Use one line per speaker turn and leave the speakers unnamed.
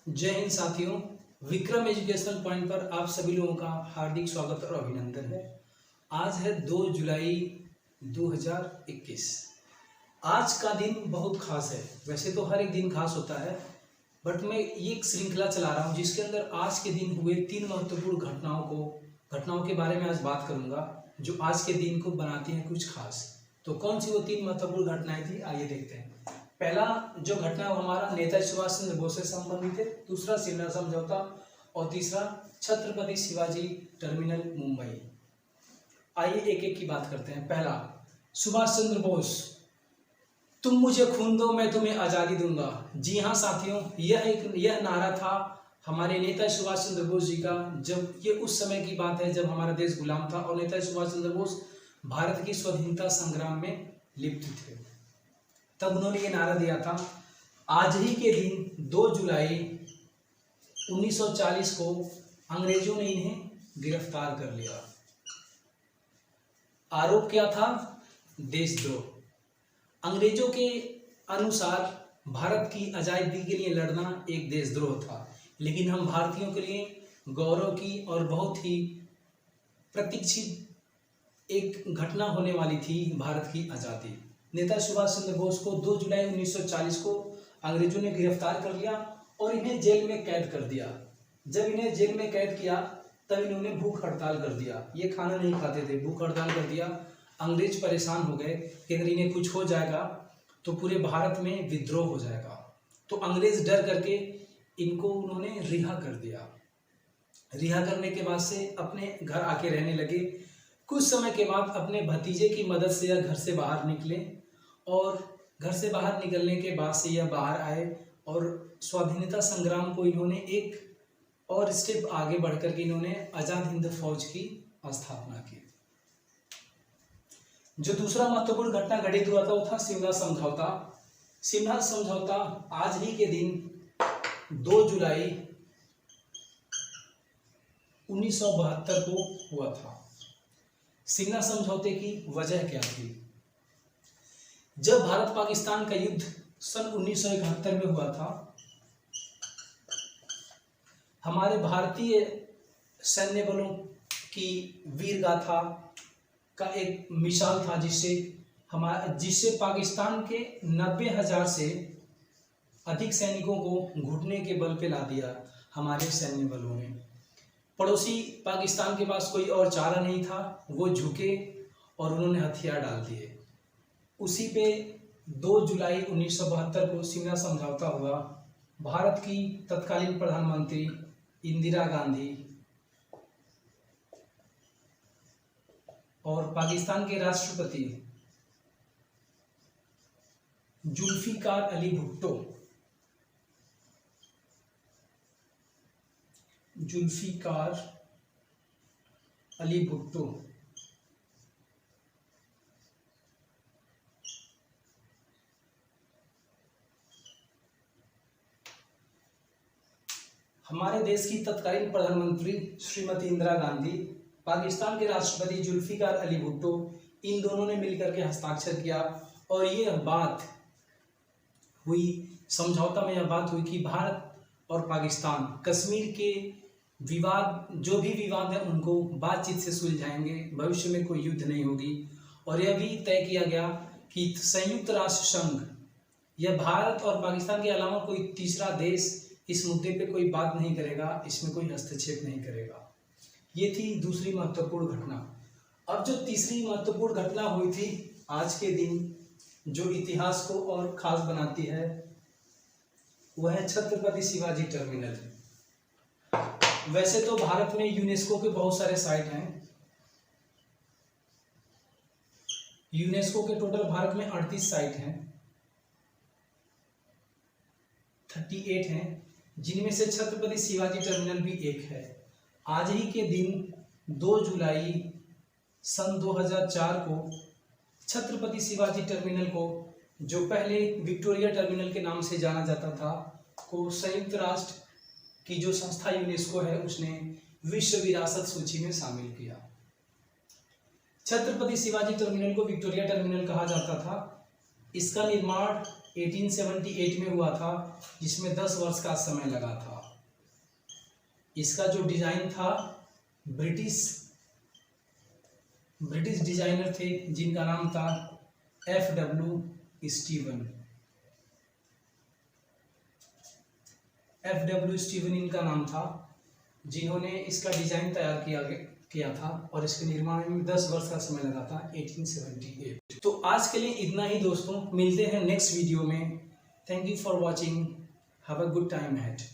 जय हिंद साथियों, Vikram educational point पर आप सभी लोगों का हार्दिक स्वागत और अभिनंदन है। आज है 2 जुलाई 2021। आज का दिन बहुत खास है। वैसे तो हर एक दिन खास होता है, बट मैं ये एक श्रृंखला चला रहा हूँ जिसके अंदर आज के दिन हुए 3 महत्वपूर्ण घटनाओं के बारे में आज बात करूँगा, जो आज के दिन को बनाती हैं कुछ खास। तो कौन सी वो 3 महत्वपूर्ण घटनाएं थी, आइए देखते हैं। पहला जो घटना वो हमारा नेताजी सुभाष चंद्र बोस से संबंधित है, दूसरा सिमला समझौता और तीसरा छत्रपति शिवाजी टर्मिनल मुंबई। आइए एक एक की बात करते हैं। पहला, सुभाष चंद्र बोस, तुम मुझे खून दो मैं तुम्हें आज़ादी दूंगा। जी हाँ साथियों, यह नारा था हमारे नेताजी सुभाष चंद्र बोस जी का। जब ये उस समय की बात है जब हमारा देश गुलाम था और नेताजी सुभाष चंद्र बोस भारत की स्वाधीनता संग्राम में लिप्त थे, तब उन्होंने ये नारा दिया था। आज ही के दिन 2 जुलाई 1940 को अंग्रेजों ने इन्हें गिरफ्तार कर लिया। आरोप क्या था? देशद्रोह। अंग्रेजों के अनुसार भारत की आजादी के लिए लड़ना एक देशद्रोह था, लेकिन हम भारतीयों के लिए गौरव की और बहुत ही प्रतीक्षित एक घटना होने वाली थी भारत की आज़ादी। नेताजी सुभाष चंद्र बोस को 2 जुलाई 1940 को अंग्रेजों ने गिरफ्तार कर लिया और इन्हें जेल में कैद कर दिया। जब इन्हें जेल में कैद किया तब इन्होंने भूख हड़ताल कर दिया। ये खाना नहीं खाते थे, भूख हड़ताल कर दिया। अंग्रेज परेशान हो गए कि अगर इन्हें कुछ हो जाएगा तो पूरे भारत में विद्रोह हो जाएगा। तो अंग्रेज डर करके इनको उन्होंने रिहा कर दिया। रिहा करने के बाद से अपने घर आके रहने लगे। कुछ समय के बाद अपने भतीजे की मदद से यह घर से बाहर निकले और घर से बाहर निकलने के बाद से यह बाहर आए और स्वाधीनता संग्राम को इन्होंने एक और स्टेप आगे बढ़कर के इन्होंने आज़ाद हिंद फौज की स्थापना की। जो दूसरा महत्वपूर्ण घटना घटित हुआ था वो था सिमला समझौता। सिमला समझौता आज ही के दिन 2 जुलाई 1972 को हुआ था। सिमला समझौते की वजह क्या थी? जब भारत पाकिस्तान का युद्ध सन 1971 में हुआ था, हमारे भारतीय सैन्य बलों की वीर गाथा का एक मिसाल था जिससे पाकिस्तान के 90,000 से अधिक सैनिकों को घुटने के बल पे ला दिया हमारे सैन्य बलों ने। पड़ोसी पाकिस्तान के पास कोई और चारा नहीं था, वो झुके और उन्होंने हथियार डाल दिए। उसी पे 2 जुलाई 1972 को सिमला समझौता हुआ। भारत की तत्कालीन प्रधानमंत्री इंदिरा गांधी और पाकिस्तान के राष्ट्रपति जुल्फिकार अली भुट्टो हमारे देश की तत्कालीन प्रधानमंत्री श्रीमती इंदिरा गांधी, पाकिस्तान के राष्ट्रपति जुल्फिकार अली भुट्टो, इन दोनों ने मिलकर के हस्ताक्षर किया और ये बात हुई, समझौता में यह बात हुई कि भारत और पाकिस्तान कश्मीर के विवाद, जो भी विवाद है उनको बातचीत से सुलझाएंगे, भविष्य में कोई युद्ध नहीं होगी। और यह भी तय किया गया कि संयुक्त राष्ट्र संघ यह भारत और पाकिस्तान के अलावा कोई तीसरा देश इस मुद्दे पे कोई बात नहीं करेगा, इसमें कोई हस्तक्षेप नहीं करेगा। ये थी दूसरी महत्वपूर्ण घटना। अब जो तीसरी महत्वपूर्ण घटना हुई थी आज के दिन, जो इतिहास को और खास बनाती है, वह है छत्रपति शिवाजी टर्मिनल। वैसे तो भारत में यूनेस्को के बहुत सारे साइट हैं। यूनेस्को के टोटल भारत में 38 साइट हैं, 38 हैं, जिनमें से छत्रपति शिवाजी टर्मिनल भी एक है। आज ही के दिन 2 जुलाई सन 2004 को छत्रपति शिवाजी टर्मिनल को, जो पहले विक्टोरिया टर्मिनल के नाम से जाना जाता था, को संयुक्त राष्ट्र की जो संस्था यूनेस्को है उसने विश्व विरासत सूची में शामिल किया। छत्रपति शिवाजी टर्मिनल को विक्टोरिया टर्मिनल कहा जाता था। इसका निर्माण 1878 में हुआ था, जिसमें 10 वर्ष का समय लगा था। इसका जो डिज़ाइन था ब्रिटिश डिजाइनर थे जिनका नाम था F.W. स्टीवन इनका नाम था, जिन्होंने इसका डिजाइन तैयार किया था और इसके निर्माण में 10 वर्ष का समय लगा था 1878। तो आज के लिए इतना ही दोस्तों, मिलते हैं नेक्स्ट वीडियो में। Thank you for watching, have a good time ahead.